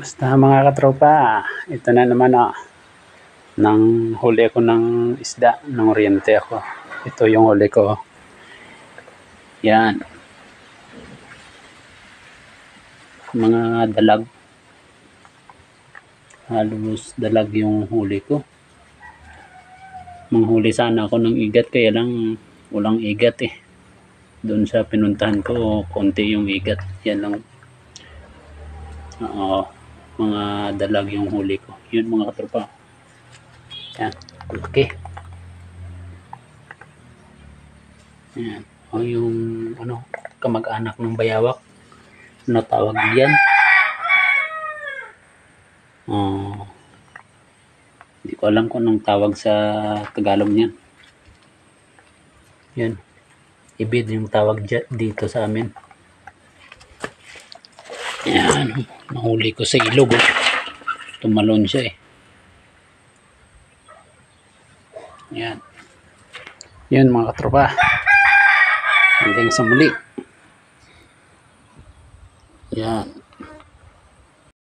Basta mga katropa, ito na naman nang huli ako ng isda, ng oriente ako. Ito yung huli ko. Yan. Mga dalag. Halos dalag yung huli ko. Manghuli sana ako ng igat, kaya lang walang igat eh. Doon sa pinuntahan ko, konti yung igat. Yan lang. Mga dalag yung huli ko. Yun mga katropa. Yan. Okay. Yan. O yung kamag-anak ng bayawak. Ano tawag yan? Hindi ko alam kung anong tawag sa Tagalog niyan. Yan. Ibid yung tawag dito sa amin. Yan. Nahuli ko sa ilog. Tumalon siya eh. Yan. Yan mga katropa. Hanggang sa muli. Yan.